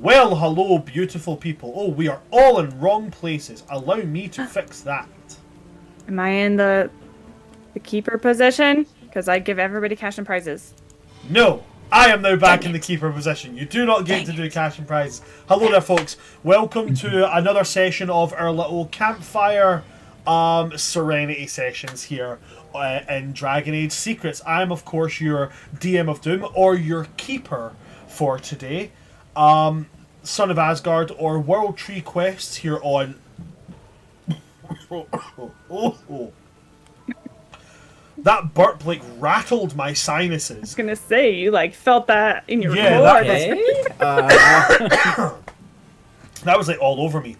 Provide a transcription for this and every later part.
Well, hello, beautiful people. Oh, we are all in wrong places. Allow me to fix that. Am I in the keeper position? Because I give everybody cash and prizes. No, I am now Dang back in the it. keeper position. You do not get Dang to do it. cash and prizes. Hello there, folks. Welcome to another session of our little campfire Serenity sessions here in Dragon Age Secrets. I am, of course, your DM of Doom, or your keeper for today. Son of Asgard, or World Tree Quests here on... That burp, like, rattled my I was sinuses. gonna say you like felt that in your Yeah, core. That was, like, all over me.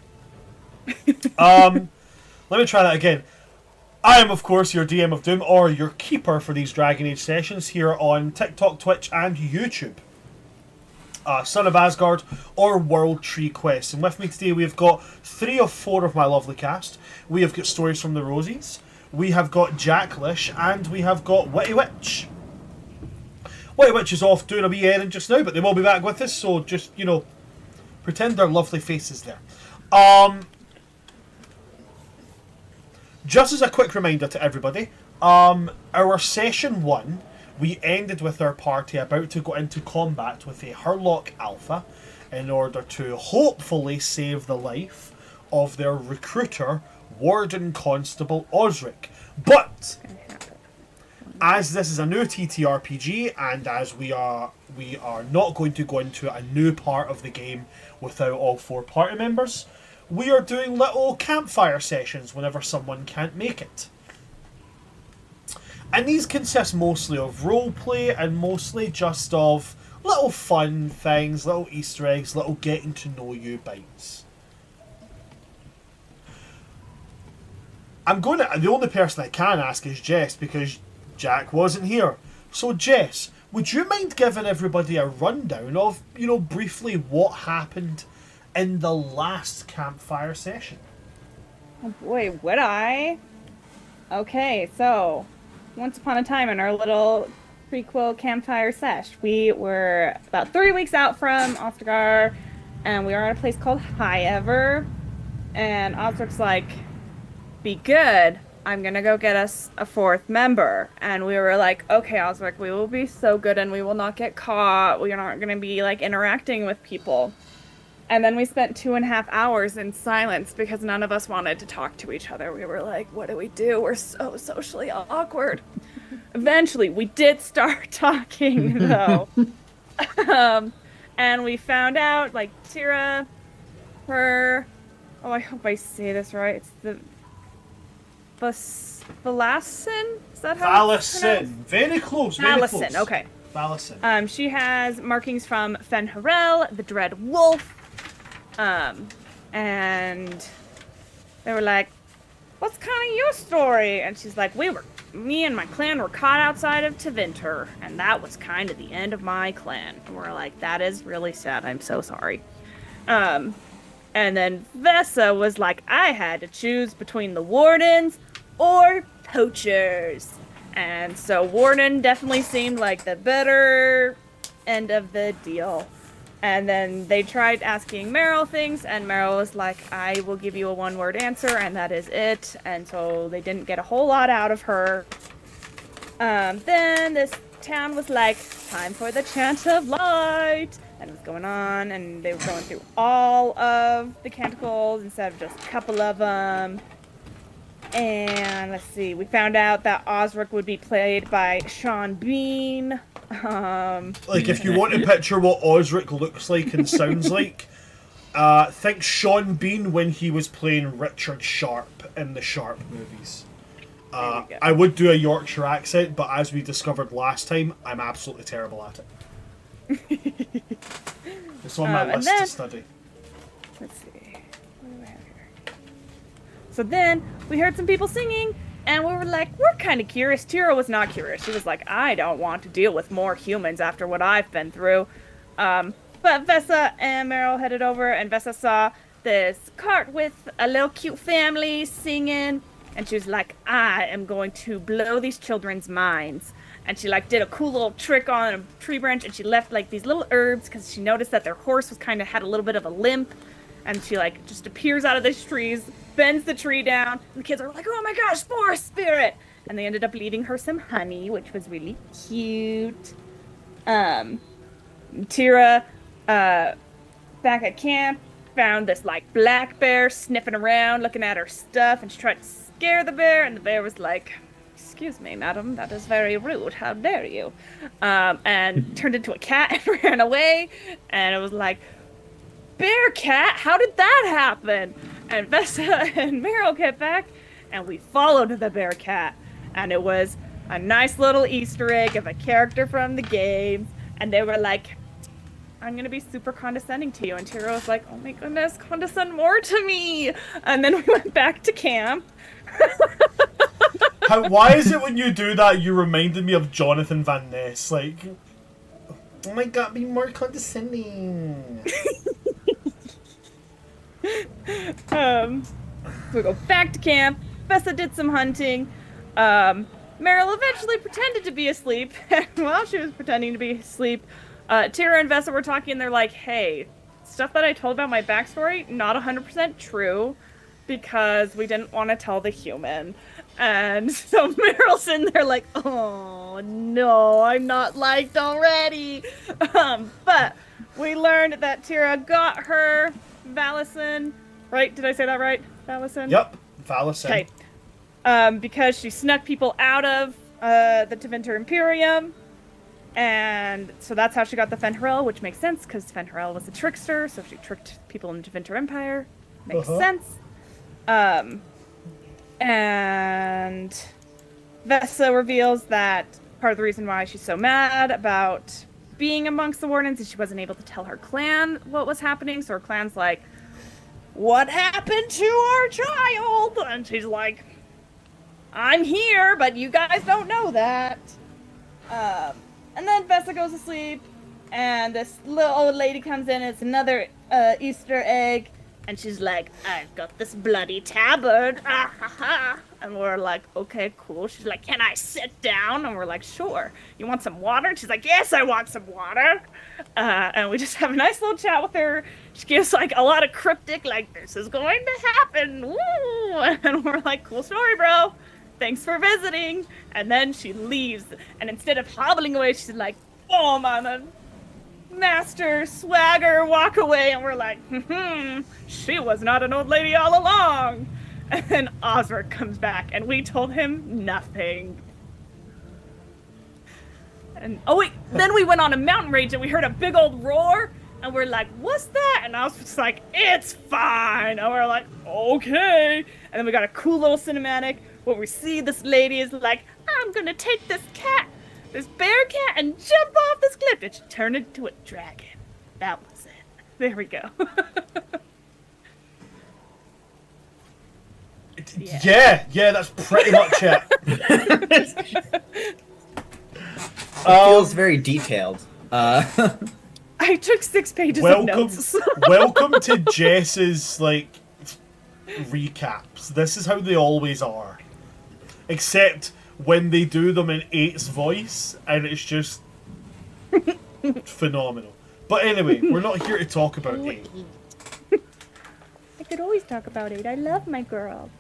Let me try that again. I am, of course, your DM of Doom, or your keeper for these Dragon Age sessions here on TikTok, Twitch, and YouTube. Son of Asgard, or World Tree Quest. And with me today we have got 3 of 4 of my lovely cast. We have got Stories from the Rosies, we have got Jacklish, and we have got Witty Witch. Witty Witch is off doing a wee errand just now, but they will be back with us, so just, pretend they're lovely faces there. Just as a quick reminder to everybody, our session 1, we ended with our party about to go into combat with a Hurlock Alpha in order to hopefully save the life of their recruiter, Warden Constable Osric. But as this is a new TTRPG, and as we are not going to go into a new part of the game without all 4 party members, we are doing little campfire sessions whenever someone can't make it. And these consist mostly of roleplay and mostly just of little fun things, little Easter eggs, little getting to know you bites. The only person I can ask is Jess, because Jack wasn't here. So Jess, would you mind giving everybody a rundown of, briefly what happened in the last campfire session? Oh boy, would I? Okay, so once upon a time in our little prequel campfire sesh, we were about 3 weeks out from Ostergar, and we were at a place called High Ever. And Osric's like, "Be good. I'm gonna go get us a 4th member." And we were like, "Okay, Osric, we will be so good, and we will not get caught. We are not gonna be like interacting with people." And then we spent 2.5 hours in silence because none of us wanted to talk to each other. We were like, what do we do? We're so socially awkward. Eventually, we did start talking, though. And we found out, like, Tira, I hope I say this right. It's the Valasin? Is that how it's pronounced? Very close, very close. Valasin, okay. Valasin. She has markings from Fenharel, the Dread Wolf. And they were like, "What's kind of your story?" And she's like, me and my clan were caught outside of Tevinter, and that was kind of the end of my clan. And we're like, "That is really sad. I'm so sorry." And then Vesa was like, "I had to choose between the Wardens or poachers." And so Warden definitely seemed like the better end of the deal. And then they tried asking Meryl things, and Meryl was like, "I will give you a 1-word answer, and that is it." And so they didn't get a whole lot out of her. Then this town was like, "Time for the Chant of Light." And it was going on, and they were going through all of the canticles instead of just a couple of them. And let's see, we found out that Osric would be played by Sean Bean. If you want to picture what Osric looks like and sounds like, think Sean Bean when he was playing Richard Sharp in the Sharp movies. I would do a Yorkshire accent, but as we discovered last time, I'm absolutely terrible at it. It's on my list to study. Let's see. What do I have here? So then we heard some people singing, and we were like, we're kind of curious. Tira was not curious. She was like, "I don't want to deal with more humans after what I've been through." But Vesa and Meryl headed over, and Vesa saw this cart with a little cute family singing, and she was like, "I am going to blow these children's minds." and she like did a cool little trick on a tree branch, and she left like these little herbs because she noticed that their horse was kind of had a little bit of a limp, and she like just appears out of these trees, bends the tree down, and the kids are like, oh my gosh, forest spirit, and they ended up leaving her some honey, which was really cute. Tira, back at camp, found this like black bear sniffing around, looking at her stuff, and she tried to scare the bear, and the bear was like, "Excuse me, madam, that is very rude. How dare you?" And turned into a cat and ran away. And it was like, "Bear cat, how did that happen?" And Vesta and Meryl get back, and we followed the bear cat, and it was a nice little Easter egg of a character from the games, and they were like, I'm gonna be super condescending to you. And Tira was like, oh my goodness, condescend more to me. And then we went back to camp. Why is it when you do that you reminded me of Jonathan Van Ness? Like, oh my god, be more condescending. We go back to camp. Vesta did some hunting. Meryl eventually pretended to be asleep. And while she was pretending to be asleep, Tira and Vesta were talking, and they're like, hey, stuff that I told about my backstory, not 100% true, because we didn't want to tell the human. And so Meryl's sitting there like, oh, no, I'm not liked already. But we learned that Tira got her Valison, right? Did I say that right? Valison? Yep, Valison. Okay. Because she snuck people out of the Tevinter Imperium. And so that's how she got the Fen'Harel, which makes sense because Fen'Harel was a trickster, so she tricked people in the Tevinter Empire. Makes sense. And Vesta reveals that part of the reason why she's so mad about being amongst the Wardens is she wasn't able to tell her clan what was happening. So her clan's like, what happened to our child? And she's like, I'm here, but you guys don't know that. And then Vesta goes to sleep, and this little old lady comes in, and it's another Easter egg, and she's like, I've got this bloody tabard, ah, ha, ha. And we're like, okay, cool. She's like, can I sit down? And we're like, sure. You want some water? And she's like, yes, I want some water. And we just have a nice little chat with her. She gives like a lot of cryptic, like, this is going to happen, woo! And we're like, cool story, bro. Thanks for visiting. And then she leaves, and instead of hobbling away, she's like, oh, mama, master, swagger, walk away. And we're like, she was not an old lady all along. And then Osric comes back, and we told him nothing. And oh wait, then we went on a mountain range, and we heard a big old roar, and we're like, what's that? And I was just like, it's fine. And we're like, okay. And then we got a cool little cinematic where we see this lady is like, I'm gonna take this cat, this bear cat, and jump off this cliff. And she turned into a dragon. That was it. There we go. Yeah, that's pretty much it. It feels very detailed. I took 6 pages of notes. Welcome to Jess's, like, recaps. This is how they always are. Except when they do them in 8's voice, and it's just phenomenal. But anyway, we're not here to talk about 8. I could always talk about 8. I love my girl.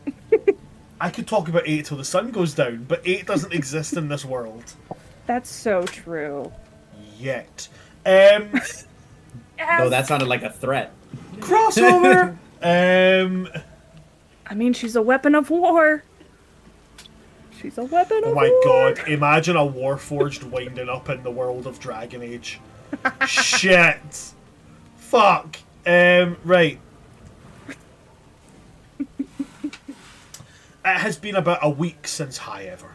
I could talk about 8 till the sun goes down, but 8 doesn't exist in this world. That's so true. Yet. Oh, that sounded like a threat. Crossover! I mean, she's a weapon of war. She's a weapon of war. Oh my god, imagine a Warforged winding up in the world of Dragon Age. Shit. Fuck. Right. It has been about a week since High Ever.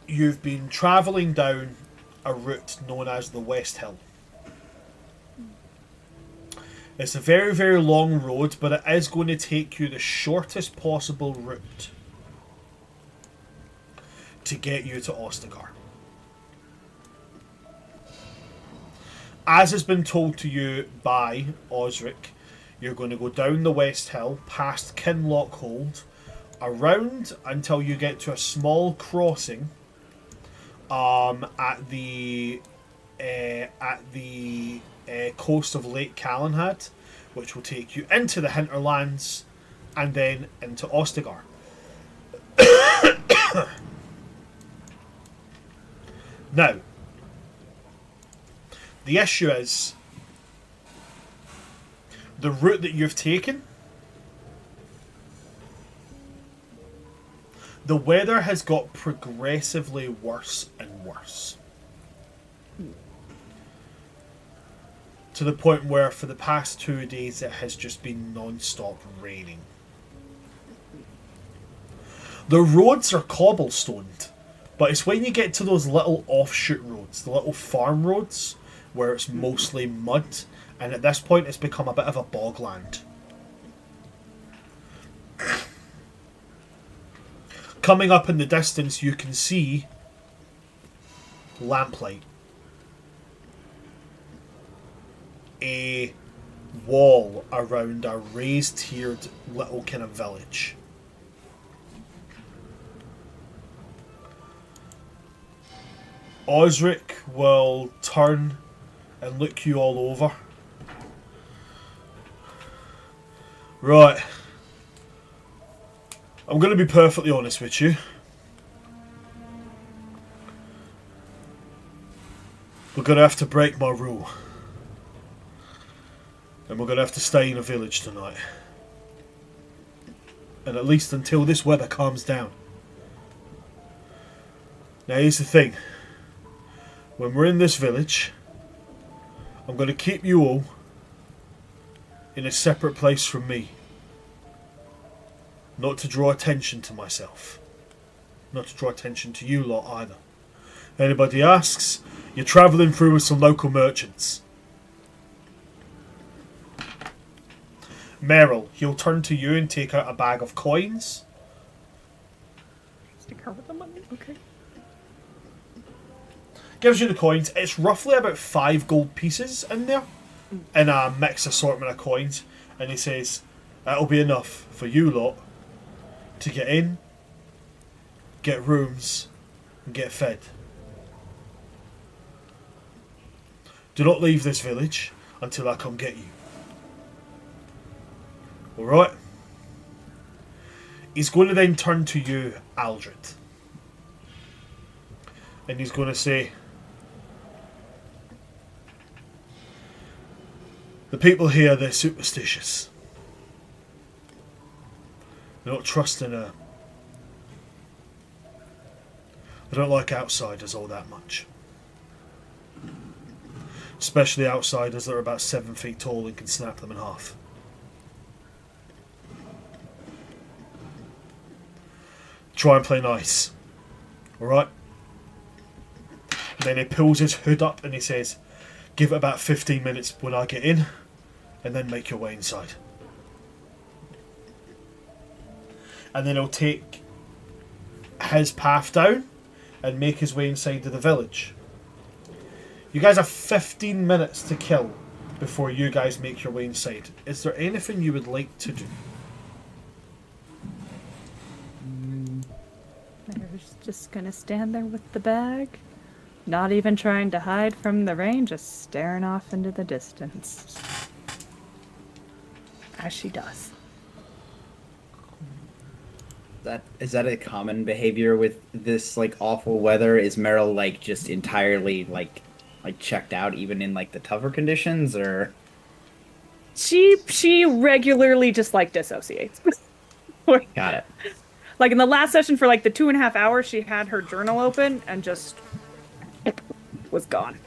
You've been travelling down a route known as the West Hill. It's a very, very long road, but it is going to take you the shortest possible route to get you to Ostagar. As has been told to you by Osric, you're going to go down the West Hill, past Kinlock Hold, around until you get to a small crossing at the coast of Lake Calenhad, which will take you into the hinterlands and then into Ostagar. Now, the issue is the route that you've taken. The weather has got progressively worse and worse. To the point where for the past 2 days it has just been non-stop raining. The roads are cobblestoned, but it's when you get to those little offshoot roads, the little farm roads, where it's mostly mud, and at this point it's become a bit of a bogland. Coming up in the distance, you can see lamplight. A wall around a raised tiered little kind of village. Osric will turn and look you all over. Right. I'm going to be perfectly honest with you. We're going to have to break my rule. And we're going to have to stay in a village tonight. And at least until this weather calms down. Now here's the thing. When we're in this village, I'm going to keep you all in a separate place from me. Not to draw attention to myself. Not to draw attention to you lot either. Anybody asks, you're travelling through with some local merchants. Meryl, he'll turn to you and take out a bag of coins. Stick her with the money? Okay. Gives you the coins. It's roughly about 5 gold pieces in there. In a mixed assortment of coins. And he says, that'll be enough for you lot to get in, get rooms, and get fed. Do not leave this village until I come get you. Alright? He's going to then turn to you, Aldred. And he's going to say, the people here, they're superstitious. They don't trust in a... They don't like outsiders all that much. Especially outsiders that are about 7 feet tall and can snap them in half. Try and play nice. Alright? Then he pulls his hood up and he says, give it about 15 minutes when I get in, and then make your way inside. And then he'll take his path down and make his way inside to the village. You guys have 15 minutes to kill before you guys make your way inside. Is there anything you would like to do? There's just gonna stand there with the bag, not even trying to hide from the rain, just staring off into the distance. As she does. Is that a common behavior with this like awful weather? Is Meryl like just entirely like checked out even in like the tougher conditions, or She regularly just like dissociates. got it? Like in the last session for like the 2.5 hours, she had her journal open and just was gone.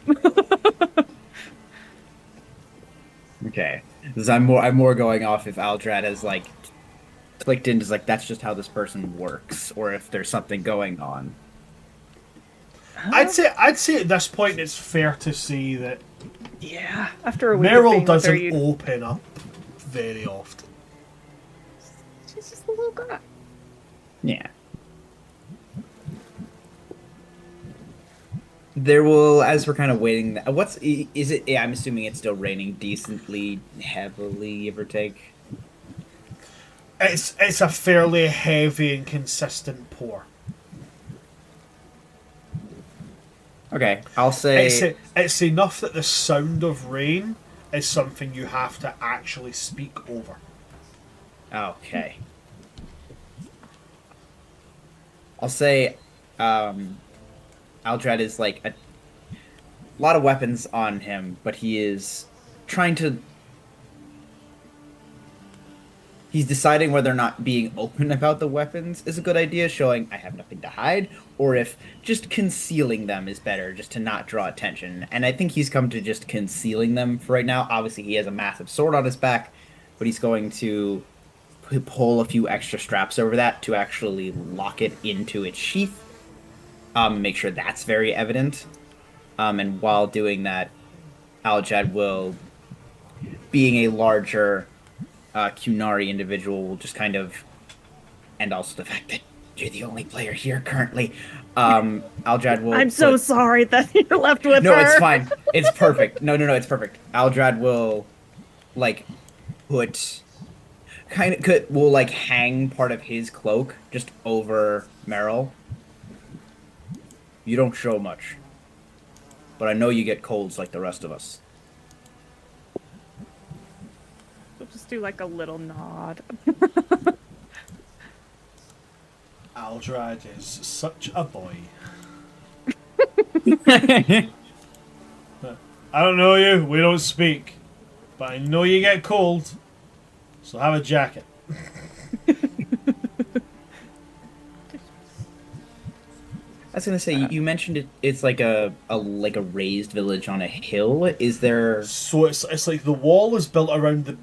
Okay, because I'm more going off if Aldrad has like clicked into like that's just how this person works, or if there's something going on. I'd say at this point it's fair to say that Yeah, after a week of Meryl being with her, doesn't you'd- open up very often. She's just a little guy. Yeah. There will, as we're kind of waiting. Is it? Yeah, I'm assuming it's still raining decently heavily, give or take. It's a fairly heavy and consistent pour. Okay, I'll say It's enough that the sound of rain is something you have to actually speak over. okay. I'll say Aldred is like a lot of weapons on him, but he is trying to. He's deciding whether or not being open about the weapons is a good idea, showing I have nothing to hide, or if just concealing them is better, just to not draw attention. And I think he's come to just concealing them for right now. Obviously, he has a massive sword on his back, but he's going to pull a few extra straps over that to actually lock it into its sheath. Make sure that's very evident. And while doing that, Aljad will, being a larger Cunari individual, will just kind of, and also the fact that you're the only player here currently, Aljad will. I'm so sorry that you're left with her. No, it's fine. It's perfect. No, it's perfect. Aldrad will, like, will like hang part of his cloak just over Meryl. You don't show much, but I know you get colds like the rest of us. We'll just do like a little nod. Aldrad is such a boy. I don't know you, we don't speak, but I know you get cold, so have a jacket. I was gonna say, you mentioned it's like a raised village on a hill. Is there? So it's like the wall is built around the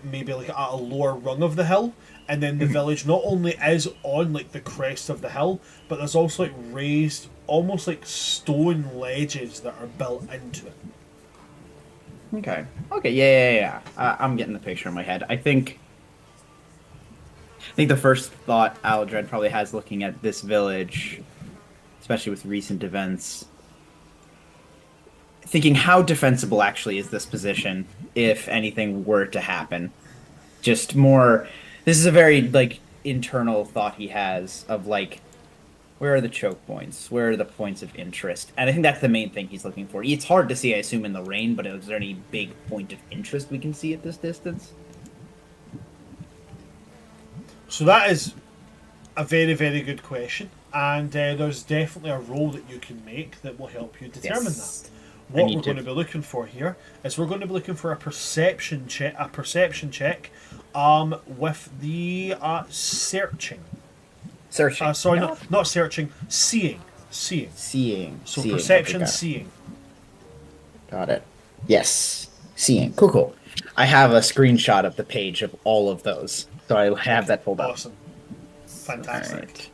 maybe like at a lower rung of the hill, and then the village not only is on like the crest of the hill, but there's also like raised, almost like stone ledges that are built into it. Okay, yeah. I'm getting the picture in my head. I think the first thought Aldred probably has looking at this village, especially with recent events, thinking how defensible actually is this position if anything were to happen. Just more, this is a very like internal thought he has of like, where are the choke points? Where are the points of interest? And I think that's the main thing he's looking for. It's hard to see, I assume, in the rain, but is there any big point of interest we can see at this distance? So that is a very, very good question. And there's definitely a roll that you can make that will help you determine that. What we're going to be looking for here is we're going to be looking for a perception check. With the searching. Searching. Sorry, not searching. Seeing. Seeing. So seeing. perception, Okay, seeing. Got it. Yes. Seeing. Cool. I have a screenshot of the page of all of those, so I have that pulled up. Awesome. Fantastic. Right.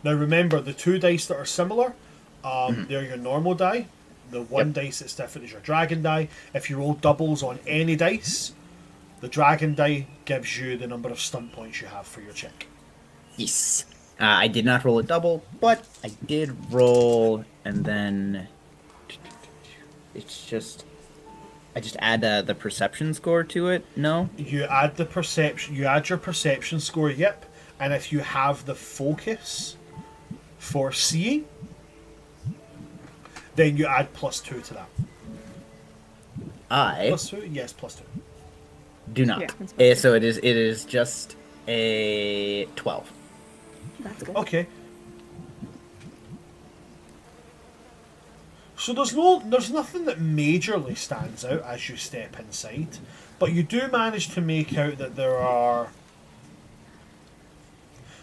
Now remember, the two dice that are similar, they're your normal die. The one dice that's different is your dragon die. If you roll doubles on any dice, the dragon die gives you the number of stunt points you have for your check. Yes. I did not roll a double, but I did roll, and then it's just I just add the perception score to it. No, you add the perception. You add your perception score. Yep. And if you have the focus for seeing, then you add +2 to that. +2? Yes, +2. Do not. Yeah, So it is just a 12. That's good. Okay. So there's nothing that majorly stands out as you step inside, but you do manage to make out that there are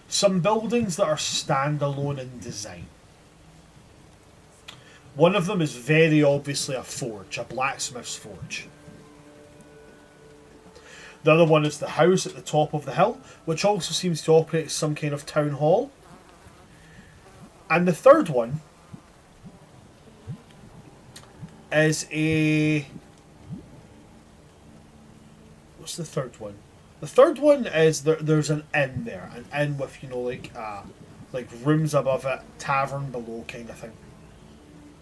some buildings that are standalone in design. One of them is very obviously a forge, a blacksmith's forge. The other one is the house at the top of the hill, which also seems to operate as some kind of town hall. And the third one is a... What's the third one? The third one is there's an inn there. An inn with, like rooms above it, tavern below kind of thing.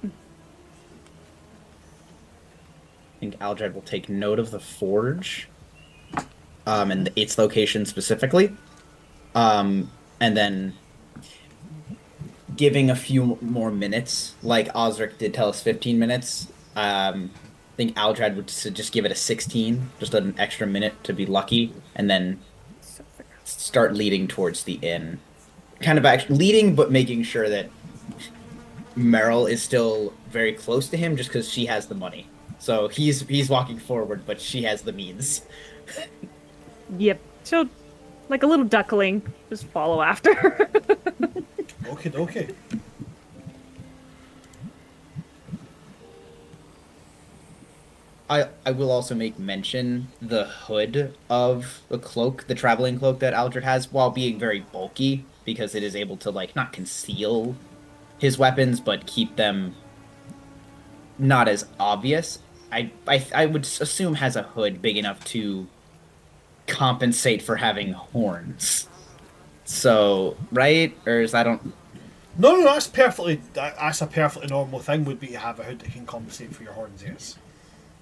I think Aldred will take note of the forge. and its location specifically, and then giving a few more minutes, like Osric did tell us 15 minutes. I think Aldrad would just give it a 16, just an extra minute to be lucky, and then So start leading towards the inn. Kind of actually leading, but making sure that Meryl is still very close to him, just because she has the money. So he's walking forward, but she has the means. Yep. She'll, like a little duckling, just follow after. Okay, okay. I will also make mention the hood of the cloak, the traveling cloak that Aldred has, while being very bulky, because it is able to like not conceal his weapons, but keep them not as obvious. I would assume has a hood big enough to compensate for having horns. So, right? Or is I don't No, that's a perfectly normal thing. Would be to have a hood that can compensate for your horns. Yes.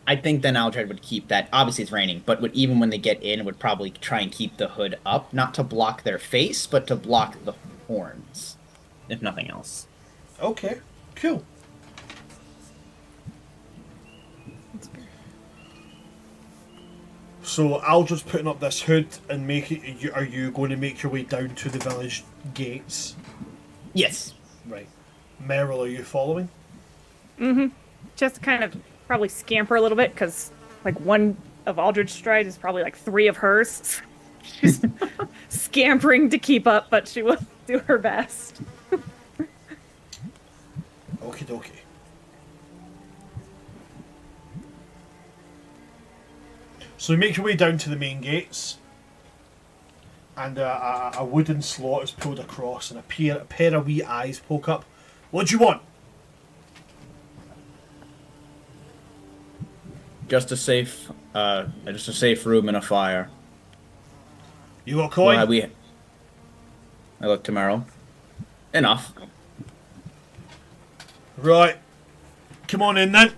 I think then Aldred would keep that. Obviously, it's raining, but even when they get in, would probably try and keep the hood up, not to block their face, but to block the horns, if nothing else. Okay, cool. So Aldred's putting up this hood and are you going to make your way down to the village gates? Yes. Right. Meryl, are you following? Just kind of probably scamper a little bit, because like one of Aldridge's strides is probably like 3 of hers. She's scampering to keep up, but she will do her best. Okie dokie. So you make your way down to the main gates, and a wooden slot is pulled across, and a pair of wee eyes poke up. What do you want? Just a safe room and a fire. You got a coin? I look to Meryl. Enough. Right. Come on in then.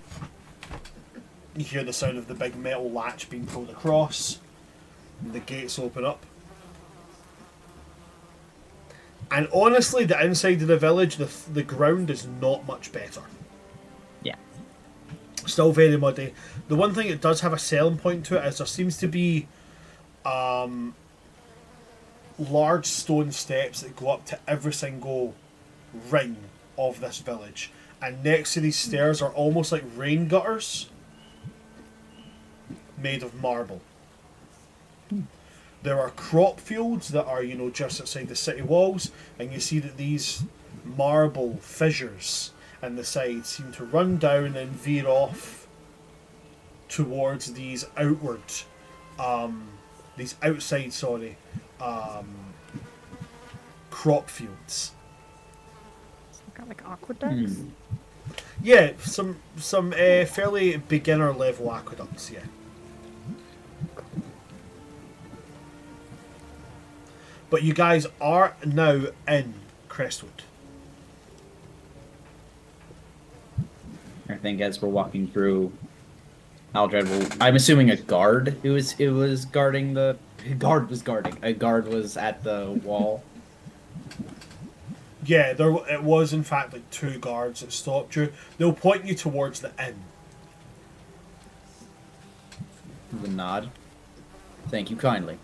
You hear the sound of the big metal latch being pulled across, and the gates open up. And honestly, the inside of the village, the ground is not much better. Yeah. Still very muddy. The one thing it does have a selling point to it is there seems to be large stone steps that go up to every single ring of this village. And next to these stairs are almost like rain gutters made of marble. There are crop fields that are, just outside the city walls, and you see that these marble fissures in the side seem to run down and veer off towards these outside crop fields. Got like aqueducts. Yeah, some fairly beginner level aqueducts. Yeah. But you guys are now in Crestwood. I think as we're walking through, Aldred will. I'm assuming a guard was guarding the. A guard was at the wall. Yeah, it was in fact like 2 guards that stopped you. They'll point you towards the inn. The nod. Thank you kindly.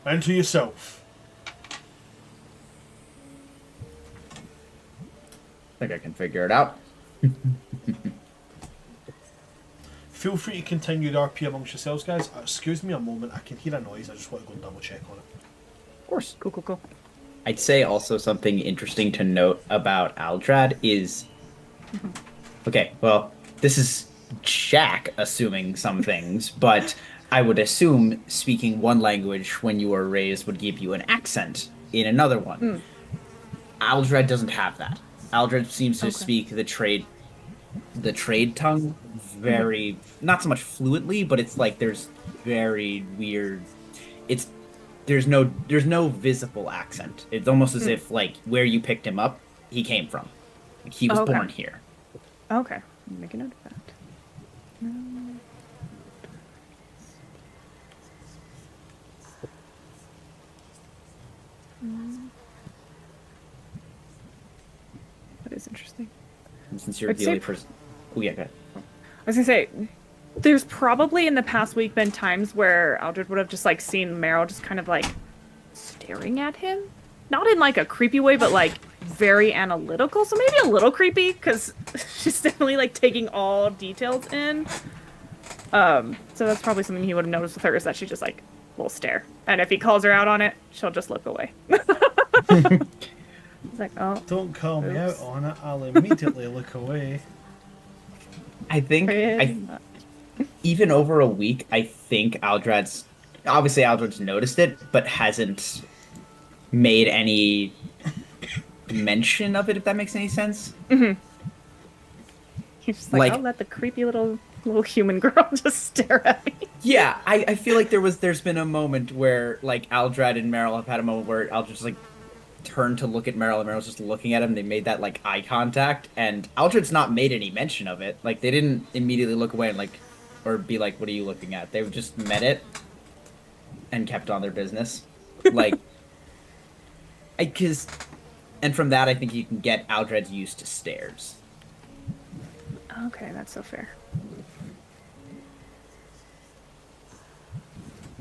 And to yourself. I think I can figure it out. Feel free to continue the RP amongst yourselves, guys. Excuse me a moment, I can hear a noise. I just want to go and double check on it. Of course. Cool. I'd say also something interesting to note about Aldrad is... Okay, well, this is Jack assuming some things, but I would assume speaking one language when you were raised would give you an accent in another one. Aldrad doesn't have that. Aldrad seems to speak the trade tongue very, not so much fluently, but it's like there's very weird, there's no visible accent. It's almost as if like where you picked him up, he came from. Like he was born here. Okay. Make a note of that. interesting. And since you're I'd the say only person... Oh, yeah, go ahead. I was gonna say, there's probably in the past week been times where Aldred would have just like seen Meryl just kind of like staring at him, not in like a creepy way, but like very analytical. So maybe a little creepy because she's definitely like taking all details in. So that's probably something he would have noticed with her is that she just like will stare, and if he calls her out on it, she'll just look away. It's like, oh, Don't call me out oops. on it. I'll immediately look away. I think... even over a week, I think Aldred's... Obviously, Aldred's noticed it, but hasn't made any mention of it, if that makes any sense. He's just like, Like- I'll let the creepy little human girl just stare at me. Yeah, I feel like there's been a moment where, like, Aldred and Meryl have had a moment where Aldred's, like, turned to look at Meryl, and Meryl's just looking at him, they made that, like, eye contact, and Aldred's not made any mention of it. Like, they didn't immediately look away and, like, or be like, what are you looking at? They just met it and kept on their business. Like, and from that, I think you can get Aldred's used to stares. Okay, that's so fair.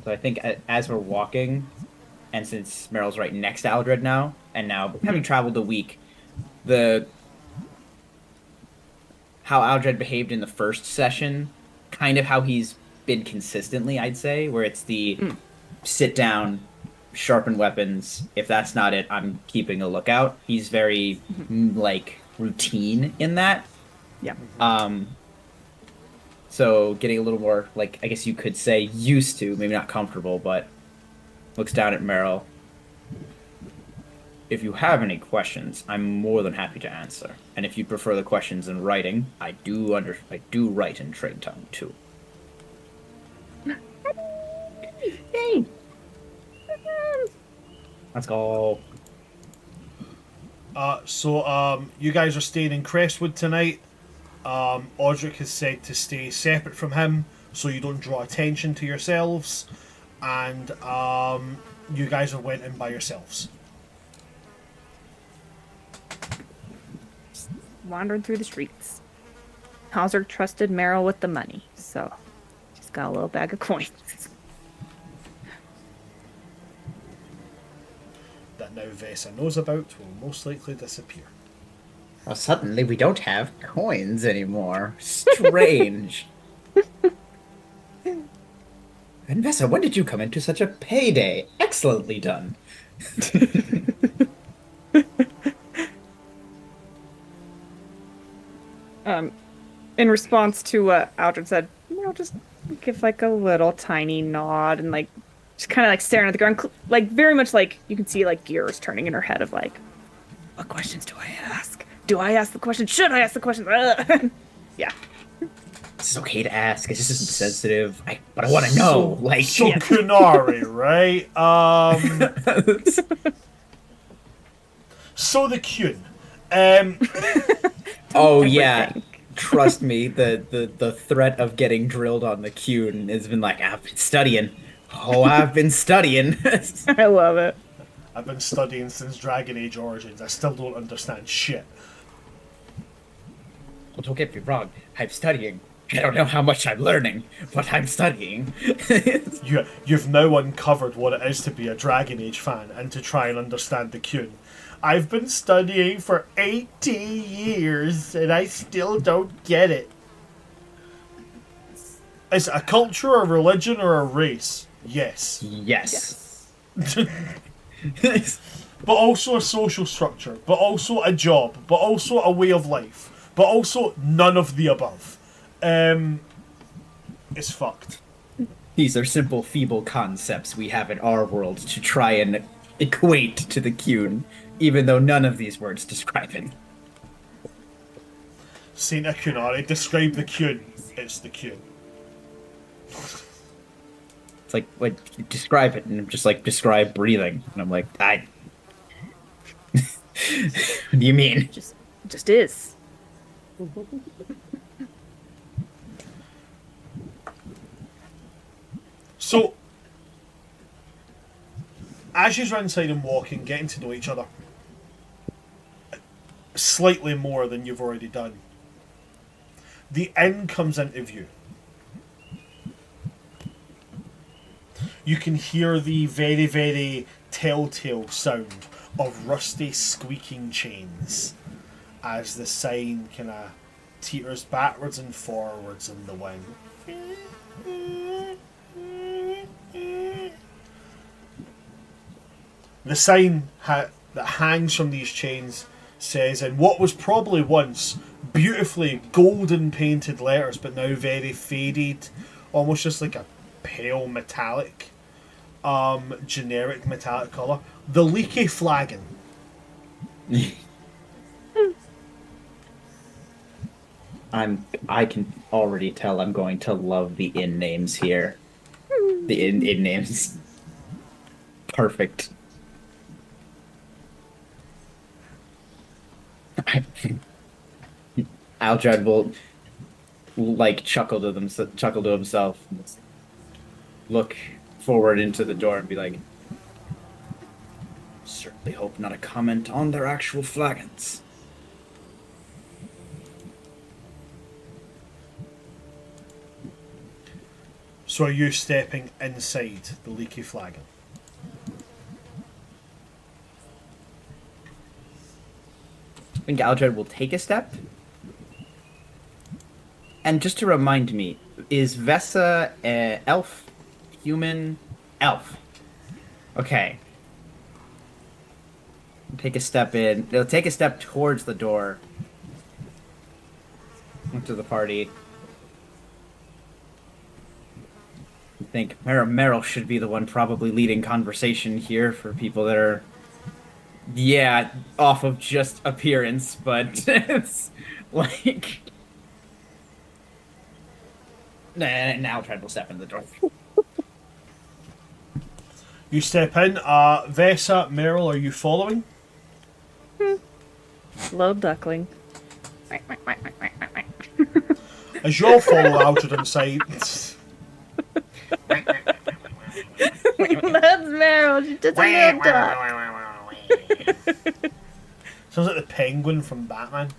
So I think as we're walking, and since Meryl's right next to Aldred now, and now having traveled a week, how Aldred behaved in the first session, kind of how he's been consistently, I'd say, where it's the sit down, sharpen weapons. If that's not it, I'm keeping a lookout. He's very like routine in that. Yeah. So getting a little more, like, I guess you could say used to, maybe not comfortable, but looks down at Meryl. If you have any questions, I'm more than happy to answer. And if you prefer the questions in writing, I do write in trade tongue too. Hey. Let's go. So you guys are staying in Crestwood tonight. Audric has said to stay separate from him so you don't draw attention to yourselves. And you guys have went in by yourselves. Wandering through the streets. Hauser trusted Meryl with the money, so she's got a little bag of coins. That now Vesa knows about will most likely disappear. Well, suddenly we don't have coins anymore. Strange. And Vessa, when did you come into such a payday? Excellently done. In response to what Aldred said, just give like a little tiny nod and like just kind of like staring at the ground, like very much like you can see like gears turning in her head of like, what questions do I ask? Do I ask the question? Should I ask the question? Yeah. It's okay to ask. It's just insensitive. But I want to know. So Yeah. Kunari, right? So the Kyun. Oh yeah. Everything. Trust me, the threat of getting drilled on the Qn has been like, I've been studying. Oh, I've been studying. I love it. I've been studying since Dragon Age Origins. I still don't understand shit. Well, don't get me wrong. I'm studying. I don't know how much I'm learning, but I'm studying. You've now uncovered what it is to be a Dragon Age fan and to try and understand the Kyun. I've been studying for 18 years and I still don't get it. Is it a culture, a religion, or a race? Yes. Yes. But also a social structure, but also a job, but also a way of life, but also none of the above. It's fucked. These are simple, feeble concepts we have in our world to try and equate to the Qn, even though none of these words describe it. Saint Akunari, describe the Kyun. It's the Kyun. It's like, describe it, and I'm just like, describe breathing. And I'm like, what do you mean? Just is. So, as you're inside and walking, getting to know each other, slightly more than you've already done. The inn comes into view. You can hear the very, very telltale sound of rusty squeaking chains as the sign kind of teeters backwards and forwards in the wind. The sign that hangs from these chains says, in what was probably once beautifully golden painted letters, but now very faded, almost just like a pale metallic, generic metallic colour, the Leaky Flagon. I can already tell I'm going to love the inn names here. The inn names. Perfect. Aldred will like chuckle to himself, and look forward into the door and be like, certainly hope not a comment on their actual flagons. So are you stepping inside the Leaky Flagon? I think Aldred will take a step. And just to remind me, is Vessa elf, human, elf? Okay. Take a step in. They'll take a step towards the door. Into the party. I think Meryl should be the one probably leading conversation here for people that are, yeah, off of just appearance, but it's like... Now Tread will step in the door. You step in. Vessa, Meryl, are you following? Slow duckling. As you all follow Aldred inside... That's Meryl. She just a little duck. Sounds like the penguin from Batman.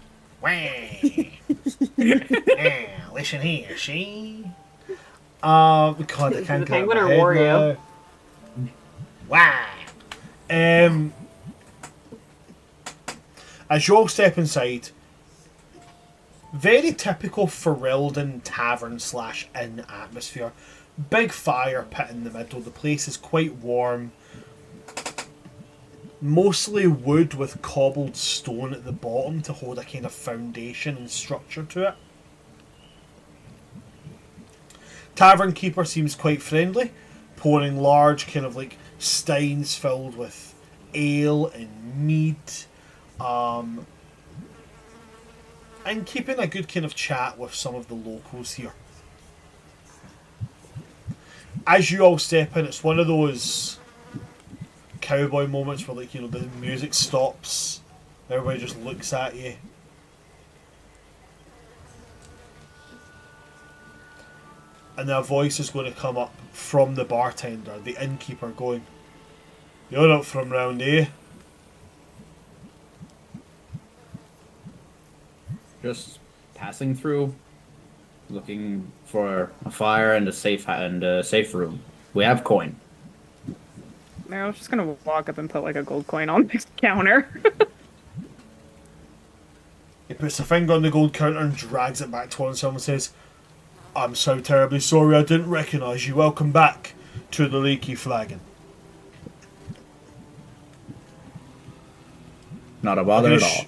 Listen here, see? God, I can't The get penguin out of or my head Wario? now. As you all step inside, very typical Ferelden tavern / inn atmosphere. Big fire pit in the middle. The place is quite warm. Mostly wood with cobbled stone at the bottom to hold a kind of foundation and structure to it. Tavern keeper seems quite friendly, pouring large kind of like steins filled with ale and mead, and keeping a good kind of chat with some of the locals here. As you all step in, it's one of those cowboy moments where, like, you know, the music stops, everybody just looks at you. And a voice is going to come up from the bartender, the innkeeper, going, "You're not from round here." Just passing through, looking for a fire and a safe room. We have coin. Meryl's just gonna walk up and put like a gold coin on the counter. He puts a finger on the gold counter and drags it back towards him and says, "I'm so terribly sorry I didn't recognise you. Welcome back to the Leaky Flagon." Not a bother at all.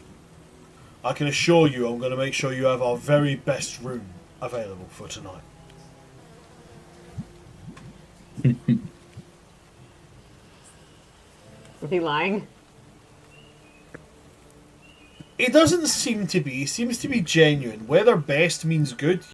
I can assure you I'm going to make sure you have our very best room available for tonight. Is he lying? He doesn't seem to be. He seems to be genuine. Whether best means good,